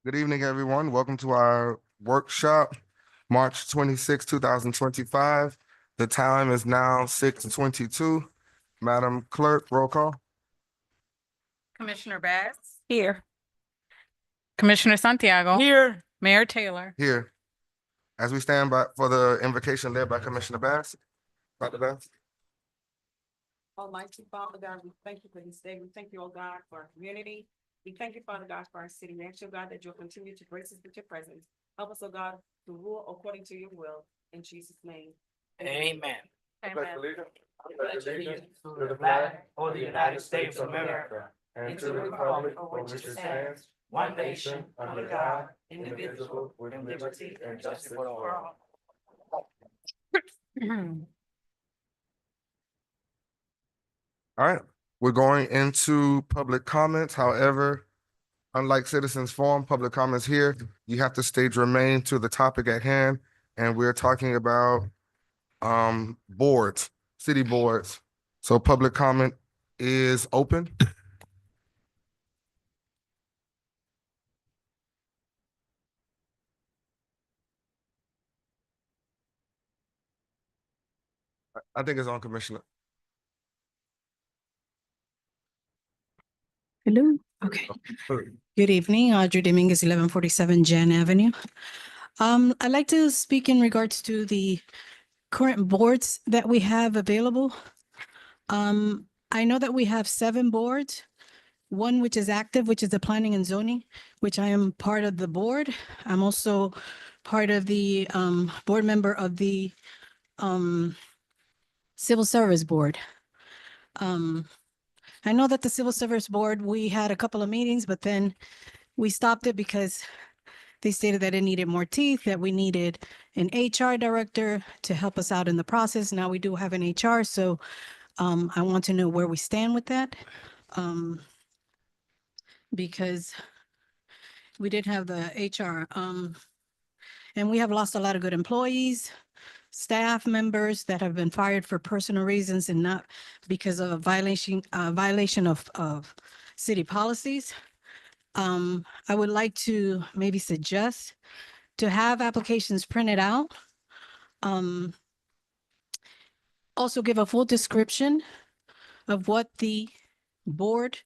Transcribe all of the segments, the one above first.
Good evening, everyone. Welcome to our workshop, March 26, 2025. The time is now 6:22. Madam Clerk, roll call. Commissioner Bass? Here. Commissioner Santiago? Here. Mayor Taylor? Here. As we stand by for the invocation led by Commissioner Bass. Dr. Bass. Almighty Father God, we thank you for this day. We thank you, oh God, for our community. We thank you, Father God, for our city. We ask you, God, that you'll continue to grace us with your presence. Help us, oh God, to rule according to your will. In Jesus' name. Amen. Amen. Pledge allegiance to the flag of the United States of America and to the republic for which it stands, one nation, under God, indivisible, with liberty and justice for all. All right, we're going into public comments. However, unlike citizens forum, public comments here, you have to stay germane to the topic at hand. And we're talking about boards, city boards. So public comment is open. I think it's on, Commissioner. Hello. Okay. Good evening. Audrey Dominguez, 1147 Jan Avenue. I'd like to speak in regards to the current boards that we have available. I know that we have 7 boards, one which is active, which is the planning and zoning, which I am part of the board. I'm also part of the board member of the civil service board. I know that the Civil Service Board, we had a couple of meetings, but then we stopped it because they stated that it needed more teeth, that we needed an HR director to help us out in the process. Now we do have an HR, so I want to know where we stand with that. Because we did have the HR, and we have lost a lot of good employees, staff members that have been fired for personal reasons and not because of a violation of city policies. I would like to maybe suggest to have applications printed out. Also give a full description of what the board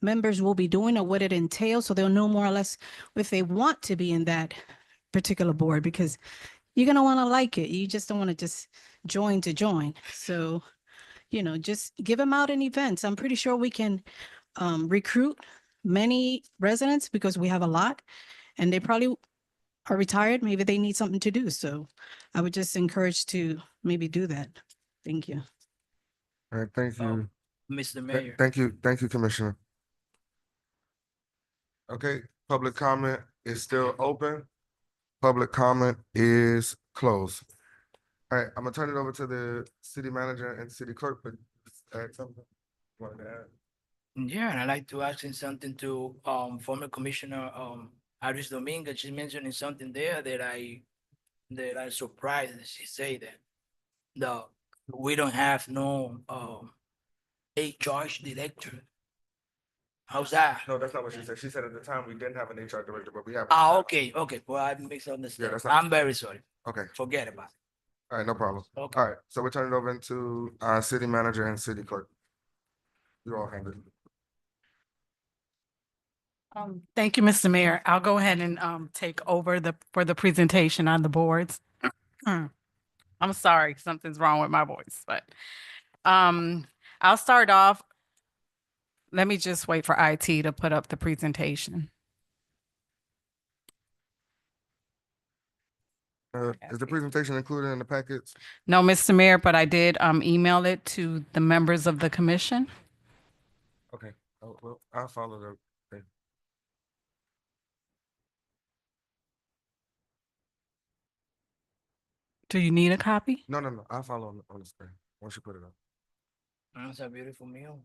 members will be doing or what it entails, so they'll know more or less if they want to be in that particular board, because you're going to want to like it. You just don't want to just join to join. So, just give them out in events. I'm pretty sure we can recruit many residents because we have a lot and they probably are retired. Maybe they need something to do. So I would just encourage to maybe do that. Thank you. All right, thank you. Mr. Mayor. Thank you, Commissioner. Okay, public comment is still open. Public comment is closed. All right, I'm gonna turn it over to the city manager and city clerk, but add something. Wanted to add? Yeah, and I'd like to ask something to former Commissioner Iris Dominguez. She mentioned something there that I surprised that she said that we don't have no HR director. How's that? No, that's not what she said. She said at the time we didn't have an HR director, but we have. Okay. Well, I misunderstood. Yeah, that's not- I'm very sorry. Okay, Forget about it. all right, no problem. Okay. All right, so we're turning it over into city manager and city clerk. You all have it. Thank you, Mr. Mayor. I'll go ahead and take over for the presentation on the boards. I'm sorry, something's wrong with my voice, but I'll start off. Let me just wait for IT to put up the presentation. Is the presentation included in the packets? No, Mr. Mayor, but I did email it to the members of the commission. Okay, well, I'll follow the thing. Do you need a copy? No, I'll follow on the screen once you put it up. That's a beautiful meal.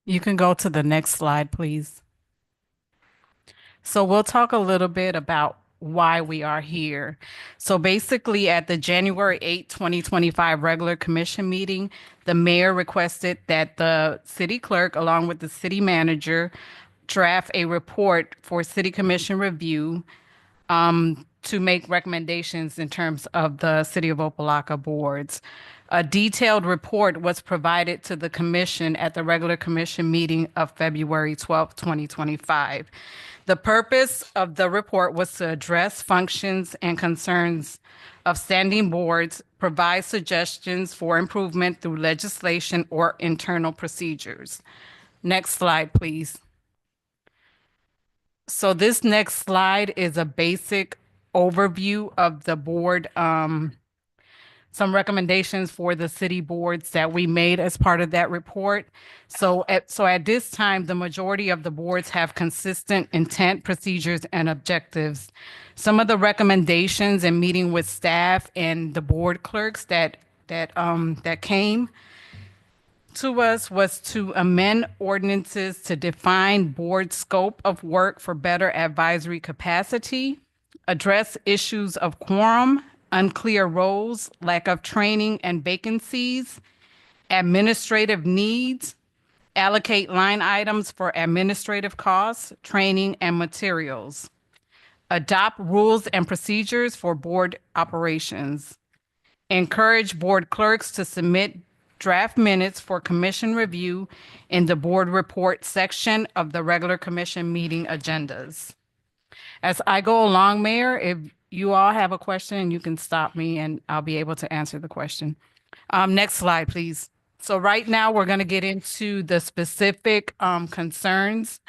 You can go to the next slide, please. So we'll talk a little bit about why we are here. So basically, at the January 8, 2025 regular commission meeting, the mayor requested that the city clerk, along with the city manager, draft a report for city commission review to make recommendations in terms of the City of Opa-locka boards. A detailed report was provided to the commission at the regular commission meeting of February 12, 2025. The purpose of the report was to address functions and concerns of standing boards, provide suggestions for improvement through legislation or internal procedures. Next slide, please. So this next slide is a basic overview of the board, some recommendations for the city boards that we made as part of that report. So at this time, the majority of the boards have consistent intent, procedures, and objectives. Some of the recommendations in meeting with staff and the board clerks that came to us was to amend ordinances to define board scope of work for better advisory capacity, address issues of quorum, unclear roles, lack of training and vacancies, administrative needs, allocate line items for administrative costs, training, and materials, adopt rules and procedures for board operations, encourage board clerks to submit draft minutes for commission review in the board report section of the regular commission meeting agendas. As I go along, Mayor, if you all have a question, you can stop me and I'll be able to answer the question. Next slide, please. So right now, we're going to get into the specific concerns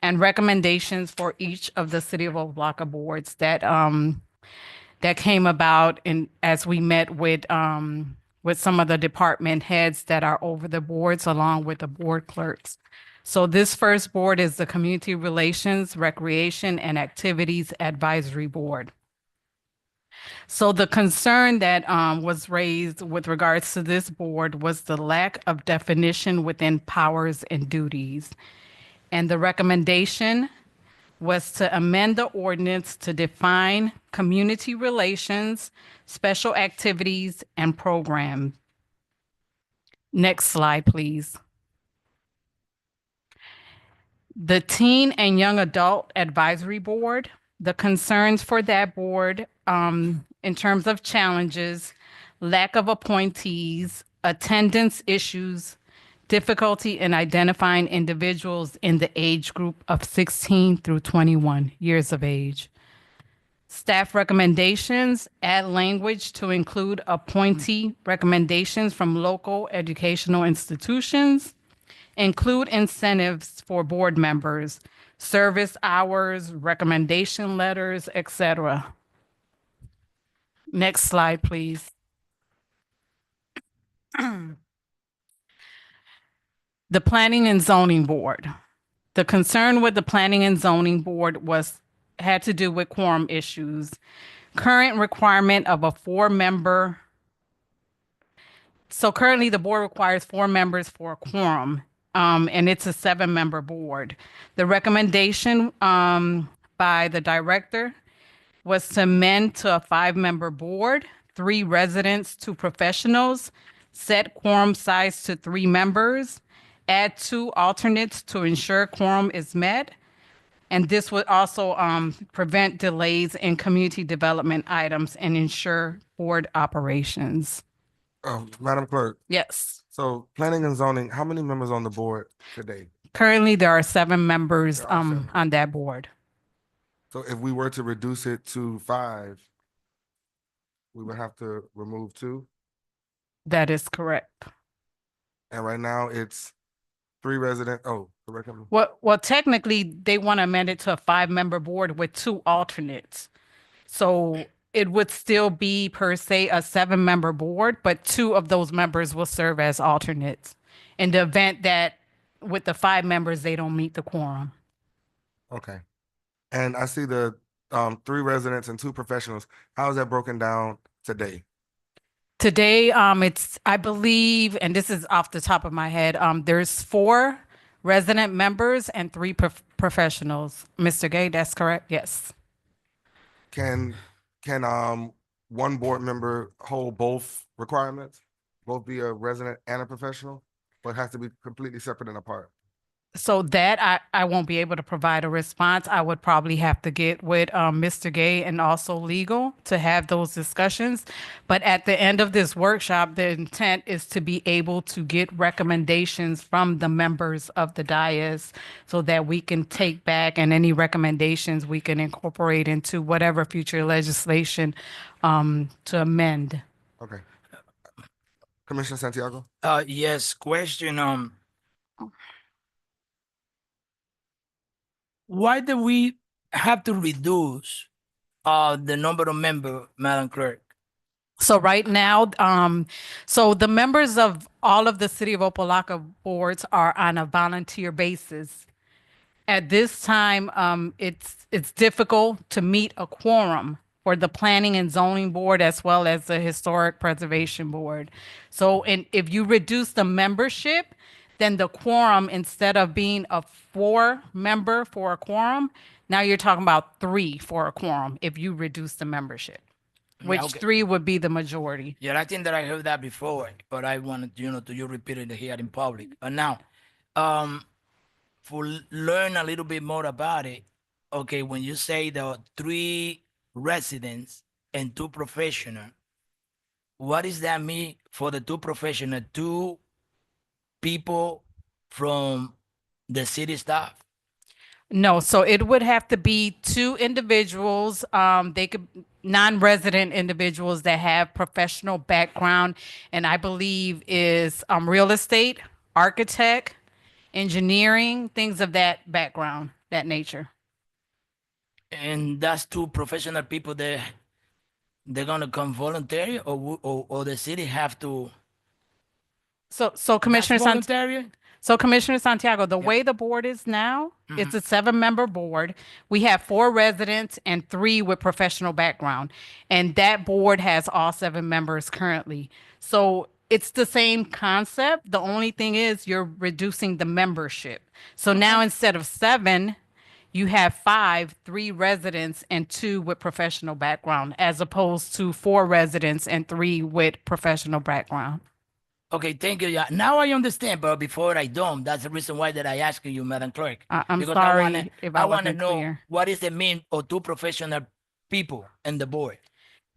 and recommendations for each of the City of Opa-locka boards that came about as we met with some of the department heads that are over the boards along with the board clerks. So this first board is the Community Relations, Recreation, and Activities Advisory Board. So the concern that was raised with regards to this board was the lack of definition within powers and duties. And the recommendation was to amend the ordinance to define community relations, special activities, and programs. Next slide, please. The Teen and Young Adult Advisory Board, the concerns for that board in terms of challenges, lack of appointees, attendance issues, difficulty in identifying individuals in the age group of 16 through 21 years of age. Staff recommendations, add language to include appointee recommendations from local educational institutions, include incentives for board members, service hours, recommendation letters, etc. Next slide, please. The Planning and Zoning Board. The concern with the Planning and Zoning Board had to do with quorum issues. Current requirement of a 4-member. So currently the board requires 4 members for a quorum, and it's a 7-member board. The recommendation by the director was to amend to a 5-member board, 3 residents, 2 professionals, set quorum size to 3 members, add 2 alternates to ensure quorum is met. And this would also prevent delays in community development items and ensure board operations. Madam Clerk, Yes. so planning and zoning, how many members on the board today? Currently, there are 7 members There are 7. on that board. So if we were to reduce it to 5, we would have to remove 2. That is correct. And right now it's 3 resident. Oh, correct. Well, technically, they want to amend it to a 5-member board with 2 alternates. So it would still be per se a 7-member board, but 2 of those members will serve as alternates in the event that with the 5 members, they don't meet the quorum. Okay. And I see the 3 residents and 2 professionals. How is that broken down today? Today, it's, I believe, and this is off the top of my head, there's 4 resident members and 3 professionals. Mr. Gay, that's correct? Yes. Can, can one board member hold both requirements? Both be a resident and a professional, but it has to be completely separate and apart? So that I won't be able to provide a response. I would probably have to get with Mr. Gay and also legal to have those discussions. But at the end of this workshop, the intent is to be able to get recommendations from the members of the dais so that we can take back, and any recommendations we can incorporate into whatever future legislation to amend. Okay. Commissioner Santiago? Yes, question, why do we have to reduce the number of member, Madam Clerk? So right now, so the members of all of the City of Opa-locka boards are on a volunteer basis. At this time, it's difficult to meet a quorum for the Planning and Zoning Board as well as the Historic Preservation Board. So, and if you reduce the membership, then the quorum, instead of being a 4-member for a quorum, now you're talking about 3 for a quorum if you reduce the membership, which okay. 3 would be the majority. Yeah, I think that I heard that before, but I wanted, to you repeat it here in public. And now, for learn a little bit more about it, okay, when you say the 3 residents and 2 professional, what does that mean for the 2 professional? 2 people from the city staff? No, so it would have to be 2 individuals, they could, non-resident individuals that have professional background, and I believe is real estate, architect, engineering, things of that background, that nature. And that's 2 professional people that they're gonna come voluntary, or the city have to. So Commissioner That's voluntary? So Commissioner Santiago, the way the board is now, it's a 7-member board. We have 4 residents and 3 with professional background. And that board has all 7 members currently. So it's the same concept. The only thing is you're reducing the membership. So now instead of 7, you have 5, 3 residents and 2 with professional background, as opposed to 4 residents and 3 with professional background. Okay, thank you. Yeah, now I understand, but before I don't, that's the reason why that I ask you, Madam Clerk. I'm Because sorry if I wanna wasn't know clear. what is the mean of 2 professional people in the board.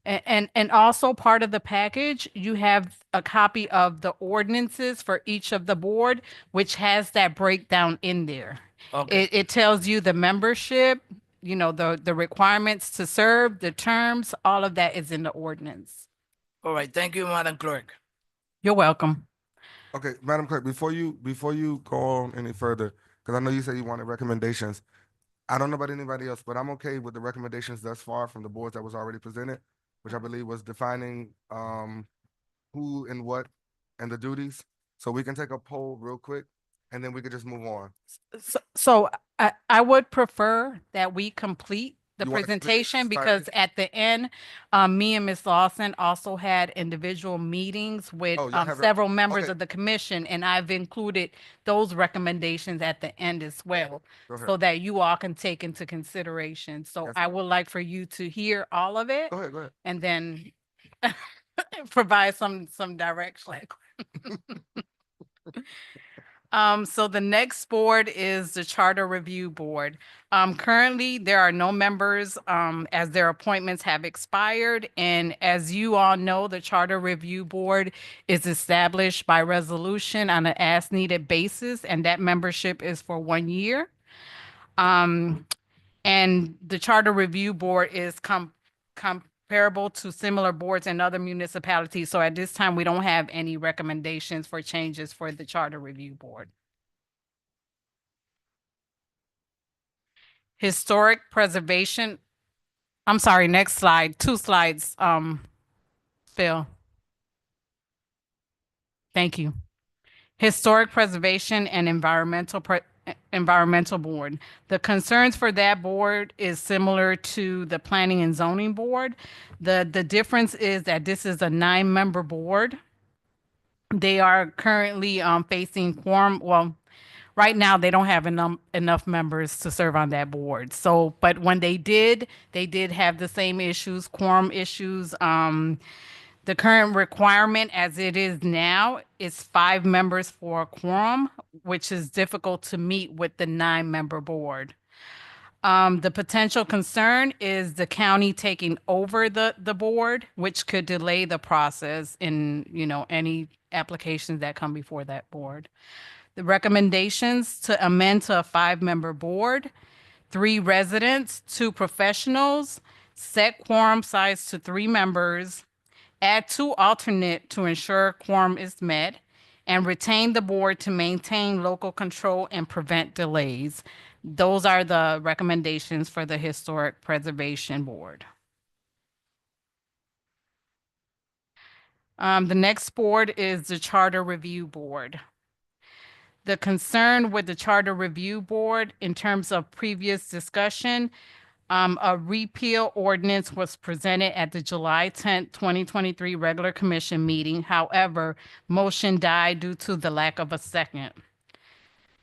And also part of the package, you have a copy of the ordinances for each of the board, which has that breakdown in there. Okay. It tells you the membership, the requirements to serve, the terms, all of that is in the ordinance. All right, thank you, Madam Clerk. You're welcome. Okay, Madam Clerk, before you go on any further, because I know you said you wanted recommendations. I don't know about anybody else, but I'm okay with the recommendations thus far from the boards that was already presented, which I believe was defining who and what and the duties. So we can take a poll real quick and then we could just move on. So I would prefer that we complete the You wanna complete this presentation, by- because at the end, me and Ms. Lawson also had individual meetings with Oh, y'all have it- several members okay. of the commission, and I've included those recommendations at the end as well, Go ahead. so that you all can take into consideration. So That's I would like for you to hear all of it Go ahead. and then provide some direction. So the next board is the Charter Review Board. Currently, there are no members, as their appointments have expired. And as you all know, the Charter Review Board is established by resolution on an as-needed basis, and that membership is for 1 year. And the Charter Review Board is comparable to similar boards in other municipalities. So at this time, we don't have any recommendations for changes for the Charter Review Board. Historic Preservation, I'm sorry, next slide, 2 slides, Phil. Thank you. Historic Preservation and Environmental Board. The concerns for that board is similar to the Planning and Zoning Board. The difference is that this is a 9-member board. They are currently facing quorum, well, right now they don't have enough members to serve on that board. So, but when they did have the same issues, quorum issues. The current requirement as it is now is 5 members for a quorum, which is difficult to meet with the 9-member board. The potential concern is the county taking over the board, which could delay the process in, any applications that come before that board. The recommendations to amend to a 5-member board, 3 residents, 2 professionals, set quorum size to 3 members, add 2 alternate to ensure quorum is met, and retain the board to maintain local control and prevent delays. Those are the recommendations for the Historic Preservation Board. The next board is the Charter Review Board. The concern with the Charter Review Board in terms of previous discussion, a repeal ordinance was presented at the July 10th, 2023 regular commission meeting. However, motion died due to the lack of a second.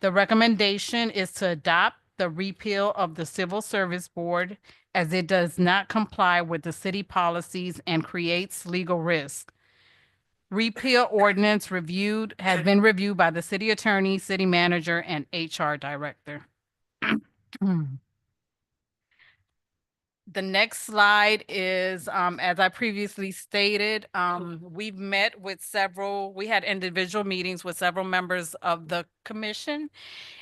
The recommendation is to adopt the repeal of the Civil Service Board as it does not comply with the city policies and creates legal risk. Repeal ordinance has been reviewed by the city attorney, city manager, and HR director. The next slide is, as I previously stated, we've met with we had individual meetings with several members of the commission.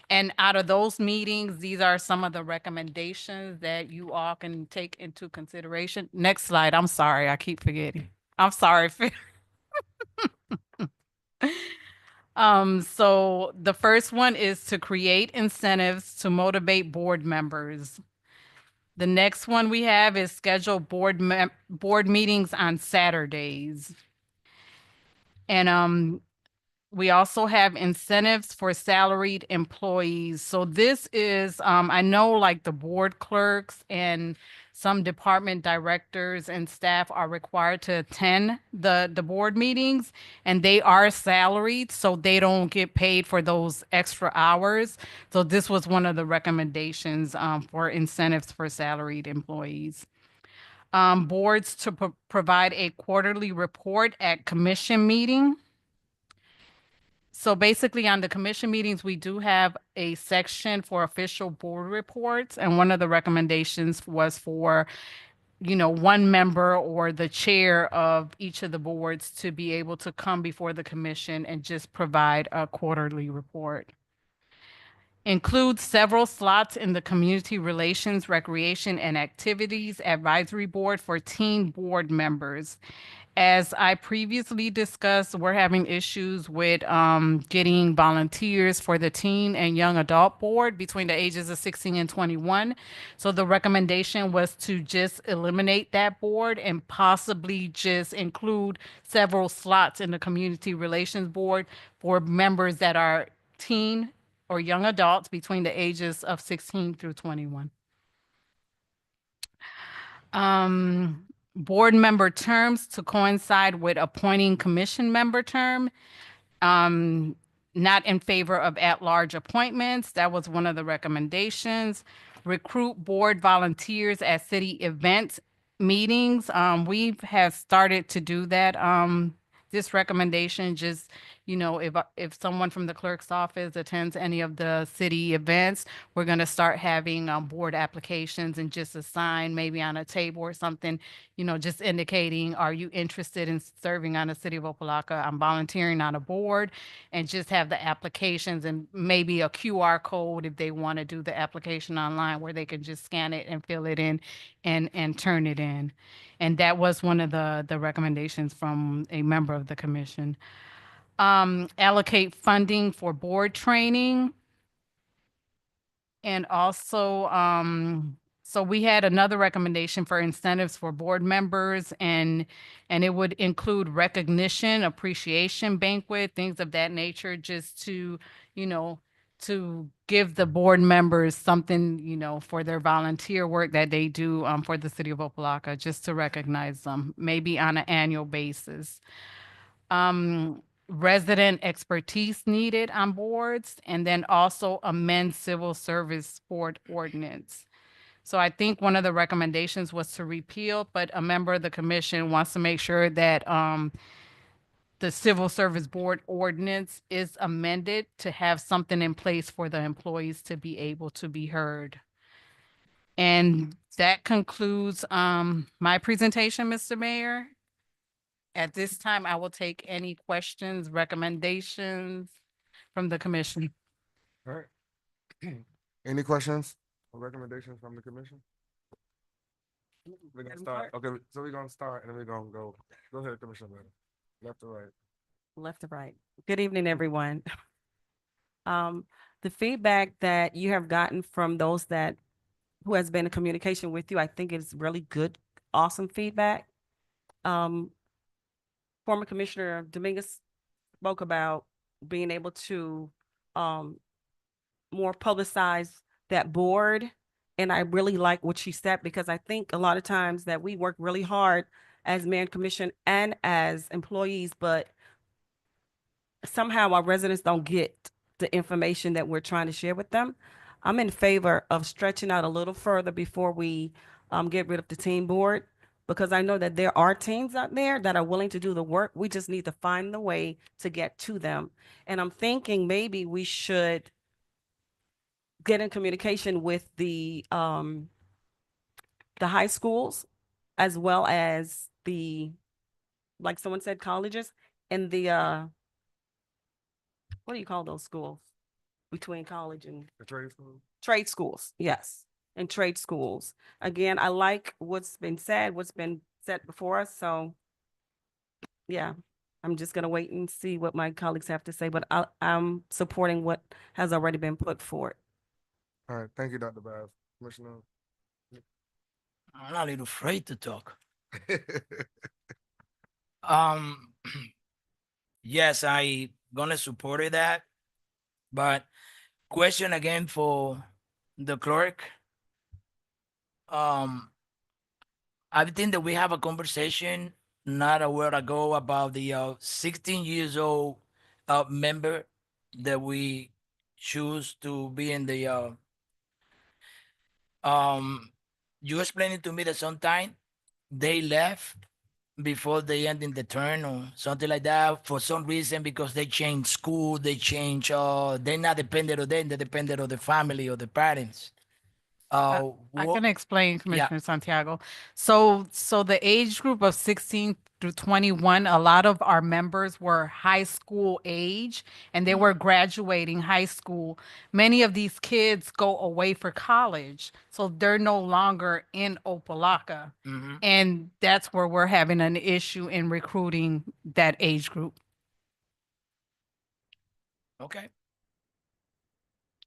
And out of those meetings, these are some of the recommendations that you all can take into consideration. Next slide. I'm sorry, I keep forgetting. I'm sorry. So the first one is to create incentives to motivate board members. The next one we have is schedule board meetings on Saturdays. And we also have incentives for salaried employees. So this is, I know like the board clerks and some department directors and staff are required to attend the board meetings, and they are salaried, so they don't get paid for those extra hours. So this was one of the recommendations for incentives for salaried employees. Boards to provide a quarterly report at commission meeting. So basically on the commission meetings, we do have a section for official board reports. And one of the recommendations was for, 1 member or the chair of each of the boards to be able to come before the commission and just provide a quarterly report. Include several slots in the Community Relations, Recreation, and Activities Advisory Board for teen board members. As I previously discussed, we're having issues with getting volunteers for the teen and young adult board between the ages of 16 and 21. So the recommendation was to just eliminate that board and possibly just include several slots in the Community Relations Board for members that are teen or young adults between the ages of 16 through 21. Board member terms to coincide with appointing commission member term. Not in favor of at-large appointments. That was one of the recommendations. Recruit board volunteers at city events, meetings. We have started to do that. This recommendation just, if someone from the clerk's office attends any of the city events, we're going to start having board applications and just assign maybe on a table or something, just indicating, are you interested in serving on the city of Opa-locka? I'm volunteering on a board, and just have the applications and maybe a QR code if they want to do the application online where they can just scan it and fill it in and turn it in. And that was one of the recommendations from a member of the commission. Allocate funding for board training. And also, so we had another recommendation for incentives for board members, and it would include recognition, appreciation banquet, things of that nature, just to, to give the board members something, for their volunteer work that they do for the city of Opa-locka, just to recognize them, maybe on an annual basis. resident expertise needed on boards, and then also amend civil service board ordinance. So I think one of the recommendations was to repeal, but a member of the commission wants to make sure that the civil service board ordinance is amended to have something in place for the employees to be able to be heard. And that concludes my presentation, Mr. Mayor. At this time, I will take any questions, recommendations from the commission. All right. Any questions or recommendations from the commission? We're gonna Madam start, Clerk? okay, so we're gonna start and then we're gonna go ahead, Commissioner Bennett. Left to right. Left to right. Good evening, everyone. The feedback that you have gotten from those who has been in communication with you, I think is really good, awesome feedback. Former Commissioner Dominguez spoke about being able to, more publicize that board. And I really like what she said, because I think a lot of times that we work really hard as mayor and commission and as employees, but somehow our residents don't get the information that we're trying to share with them. I'm in favor of stretching out a little further before we get rid of the team board, because I know that there are teams out there that are willing to do the work. We just need to find the way to get to them. And I'm thinking maybe we should get in communication with the high schools, as well as the, like someone said, colleges, and the what do you call those schools between college and The trade school? trade schools? Yes, and trade schools. Again, I like what's been said before us. So yeah, I'm just gonna wait and see what my colleagues have to say, but I'm supporting what has already been put forward. All right, thank you, Dr. Bass. Commissioner. I'm a little afraid to talk. Um, yes, I gonna support that, but question again for the clerk. I think that we have a conversation not a while ago about the 16 years old member that we choose to be in the you explained to me that sometime they left before they ending the term or something like that for some reason, because they change school, they change they're not dependent of them, they're dependent of the family or the parents. I What, can explain, yeah. Commissioner Santiago. So the age group of 16 through 21, a lot of our members were high school age and they were graduating high school. Many of these kids go away for college, so they're no longer in Opa-locka. Mhm. And that's where we're having an issue in recruiting that age group. Okay.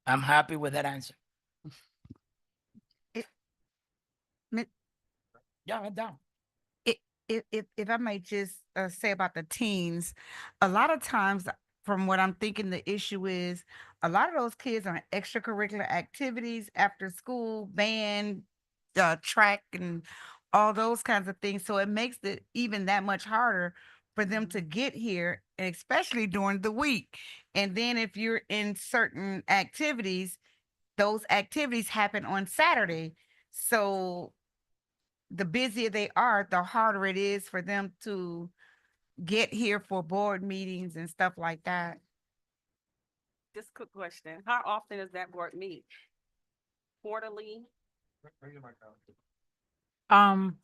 I'm happy with that answer. Mi- Yeah, I'm down. if I might just say about the teens, a lot of times, from what I'm thinking, the issue is a lot of those kids are in extracurricular activities after school, band, track, and all those kinds of things. So it makes it even that much harder for them to get here, and especially during the week. And then if you're in certain activities, those activities happen on Saturday. So the busier they are, the harder it is for them to get here for board meetings and stuff like that. Just quick question. How often does that board meet? Quarterly? Um,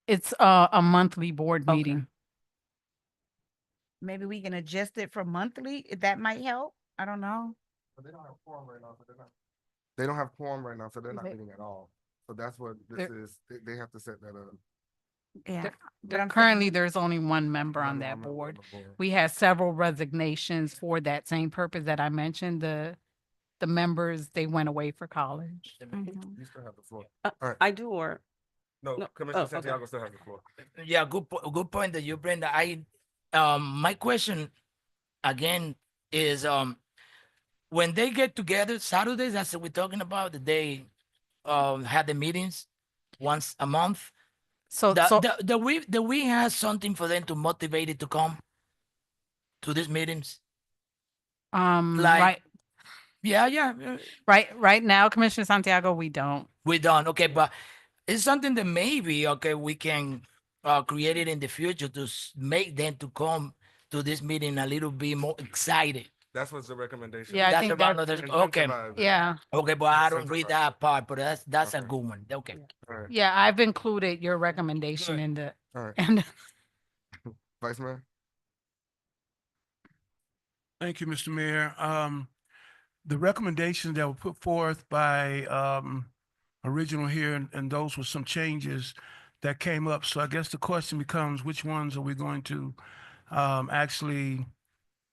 it's a monthly board Okay. meeting. Maybe we can adjust it for monthly, if that might help. I don't know. But they don't have quorum right now, so they're not. They don't have quorum right now, so they're not They- meeting at all. So that's what this They're- is. They have to set that up. Yeah. There- But I'm Currently, thinking- there's only one member on One that member on board. the board. We had several resignations for that same purpose that I mentioned. The members, they went away for college. Mhm. You still have the floor. I do, or No, No, Commissioner okay. Santiago still has the floor. Yeah, good point that you bring that. My question again is when they get together Saturdays, that's what we're talking about, that they have the meetings once a month. So, The we has something for them to motivate it to come. to these meetings? Like- Right, Yeah. right now, Commissioner Santiago, we don't. We done, okay, but it's something that maybe, okay, we can create it in the future to make them to come to this meeting a little bit more excited. That's what's the recommendation. Yeah, I That's think about that, another, okay, Incentivize it. yeah, okay, but I don't read Incentivize. that part, but that's a Okay. good one, okay. All right, yeah, I've included your recommendation Good. in the, all right. and Vice Mayor? Thank you, Mr. Mayor. The recommendations that were put forth by, original here, and those were some changes that came up. So I guess the question becomes, which ones are we going to, actually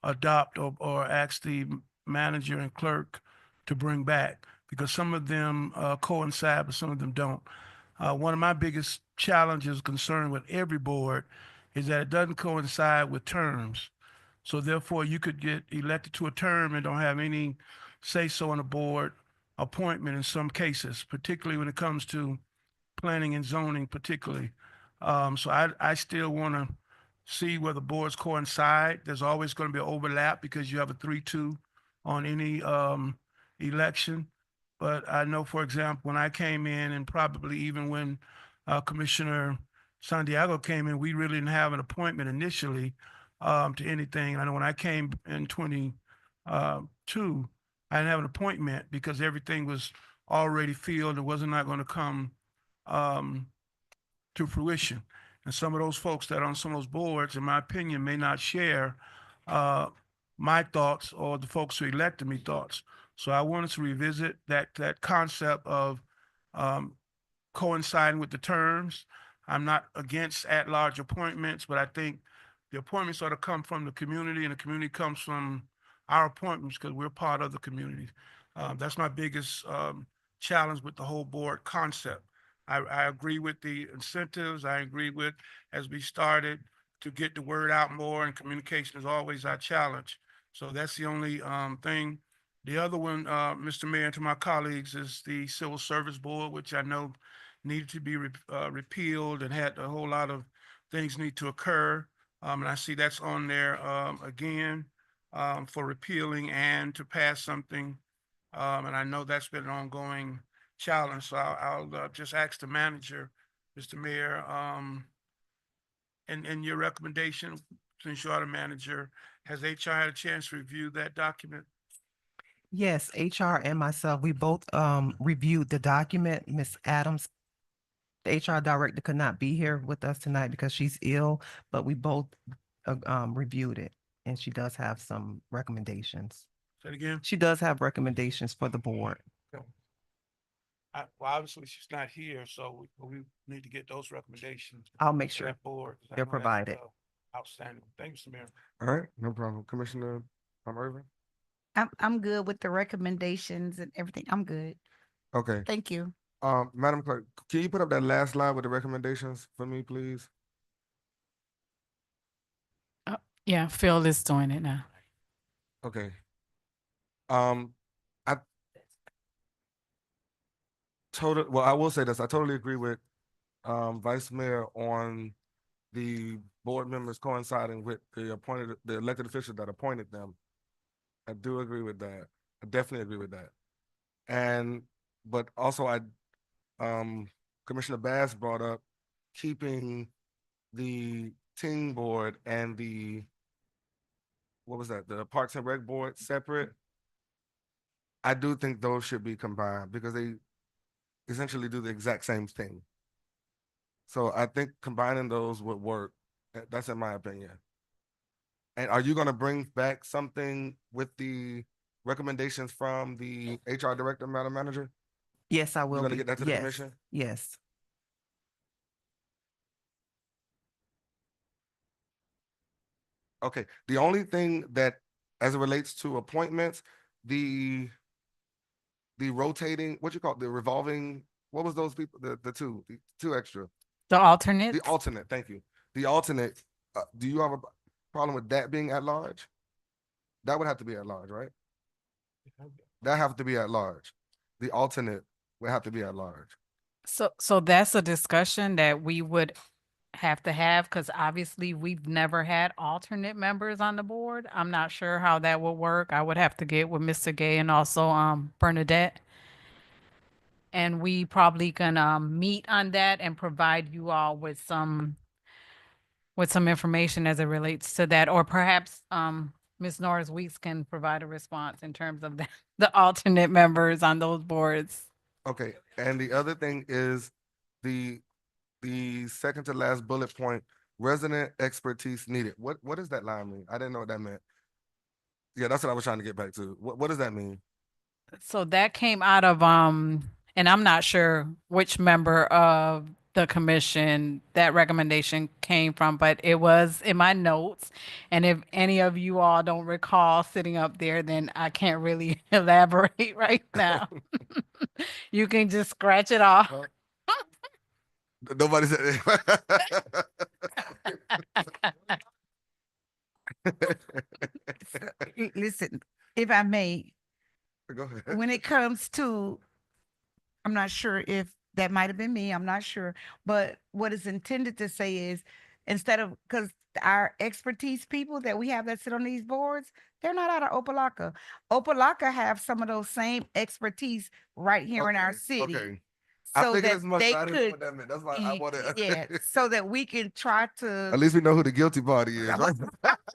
adopt or ask the manager and clerk to bring back? Because some of them, coincide, but some of them don't. One of my biggest challenges concerned with every board is that it doesn't coincide with terms. So therefore, you could get elected to a term and don't have any say-so on a board appointment in some cases, particularly when it comes to planning and zoning particularly. So I still want to see where the boards coincide. There's always going to be an overlap because you have a 3-2 on any election. But I know, for example, when I came in, and probably even when Commissioner Santiago came in, we really didn't have an appointment initially to anything. I know when I came in 22, I didn't have an appointment because everything was already filled. It wasn't not going to come um, to fruition. And some of those folks that are on some of those boards, in my opinion, may not share my thoughts or the folks who elected me thoughts. So I wanted to revisit that concept of um, coinciding with the terms. I'm not against at-large appointments, but I think the appointments ought to come from the community, and the community comes from our appointments because we're part of the community. That's my biggest challenge with the whole board concept. I agree with the incentives. I agree with, as we started, to get the word out more, and communication is always our challenge. So that's the only thing. The other one, Mr. Mayor, and to my colleagues, is the Civil Service Board, which I know needed to be repealed and had a whole lot of things need to occur. And I see that's on there again for repealing and to pass something. And I know that's been an ongoing challenge. So I'll just ask the manager, Mr. Mayor, and your recommendation, since you are the manager, has HR had a chance to review that document? Yes, HR and myself, we both reviewed the document. Ms. Adams, the HR director, could not be here with us tonight because she's ill, but we both reviewed it, and she does have some recommendations. Say it again. She does have recommendations for the board. Well, obviously she's not here, so we need to get those recommendations I'll make to sure. that board. 'Cause I they're know that's, provided. Outstanding. Thank you, Mr. Mayor. All right, no problem. Commissioner Irvin? I'm good with the recommendations and everything. I'm good. Okay, Thank you. Madam Clerk, can you put up that last slide with the recommendations for me, please? yeah, Phil is doing it now. Okay. I well, I will say this, I totally agree with Vice Mayor on the board members coinciding with the elected officials that appointed them. I do agree with that. I definitely agree with that. But also Commissioner Bass brought up keeping the team board and the, what was that, the Parks and Rec board separate. I do think those should be combined because they essentially do the exact same thing. So I think combining those would work. That's in my opinion. And are you gonna bring back something with the recommendations from the HR director, Madam Manager? Yes, I will gonna be. get that to the Yes, commission? yes. Okay, the only thing that, as it relates to appointments, the rotating, what you call it, the revolving, what was those people, the two extra? The alternates? The alternate, thank you. The alternate, do you have a problem with that being at large? That would have to be at large, right? That have to be at large. The alternate would have to be at large. So that's a discussion that we would have to have, because obviously we've never had alternate members on the board. I'm not sure how that would work. I would have to get with Mr. Gay and also Bernadette. And we probably can meet on that and provide you all with some information as it relates to that, or perhaps Ms. Norris Weeks can provide a response in terms of the alternate members on those boards. Okay, and the other thing is the second to last bullet point, resident expertise needed. What does that line mean? I didn't know what that meant. Yeah, that's what I was trying to get back to. What does that mean? So that came out of and I'm not sure which member of the commission that recommendation came from, but it was in my notes. And if any of you all don't recall sitting up there, then I can't really elaborate right now. You can just scratch it off. Nobody said. Listen, if I may, Go ahead. when it comes to, I'm not sure if that might have been me, I'm not sure, but what is intended to say is, instead of, because our expertise people that we have that sit on these boards, they're not out of Opa-locka. Opa-locka have some of those same expertise right here in our Okay, city. Okay. I So figured that as much, they but I didn't know could, what that meant. That's why I wanted. yeah, so that we can try to. At least we know who the guilty party is, right?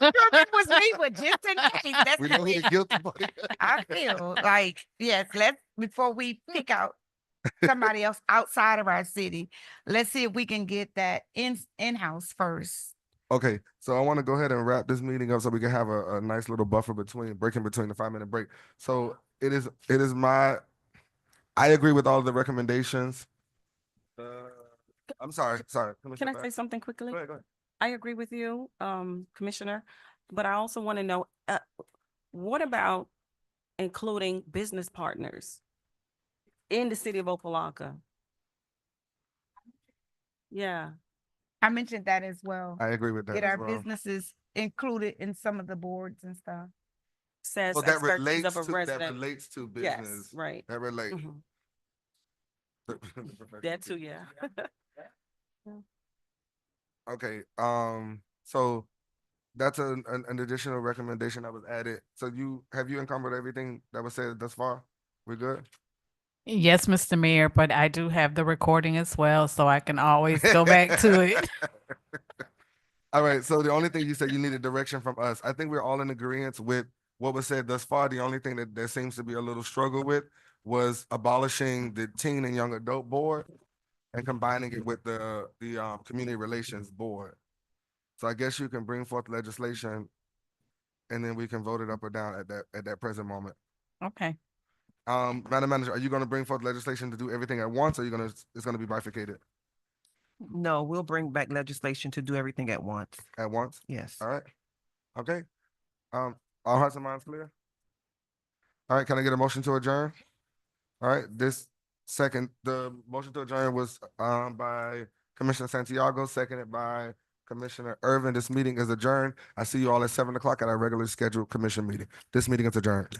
It was me, but just in case, that's We know who the guilty party is. I feel like, yes, before we pick out somebody else outside of our city, let's see if we can get that in-house first. Okay, so I want to go ahead and wrap this meeting up so we can have a nice little buffer breaking between the 5-minute break. So it is I agree with all of the recommendations. I'm sorry. Can I Commissioner say Bass. something quickly? Go ahead, go ahead. I agree with you, Commissioner, but I also want to know, what about including business partners in the city of Opa-locka? Yeah, I mentioned that as well. I agree with that Get as our well. businesses included in some of the boards and stuff. says Well, that expertise of a relates to resident. Yes, business. right. That relates. Mhm. That too, yeah. Okay, so that's an additional recommendation that was added. So have you encumbered everything that was said thus far? We good? Yes, Mr. Mayor, but I do have the recording as well, so I can always go back to it. All right, so the only thing you said, you needed direction from us. I think we're all in agreement with what was said thus far. The only thing that there seems to be a little struggle with was abolishing the teen and young adult board and combining it with the community relations board. So I guess you can bring forth legislation and then we can vote it up or down at that present moment. Okay. Madam Manager, are you gonna bring forth legislation to do everything at once, or it's gonna be bifurcated No, we'll bring back legislation to do everything at once. at once? Yes. All right. Okay. All hearts and minds clear? All right, can I get a motion to adjourn? All right, the motion to adjourn was by Commissioner Santiago, seconded by Commissioner Irvin. This meeting is adjourned. I see you all at 7 o'clock at our regularly scheduled commission meeting. This meeting is adjourned.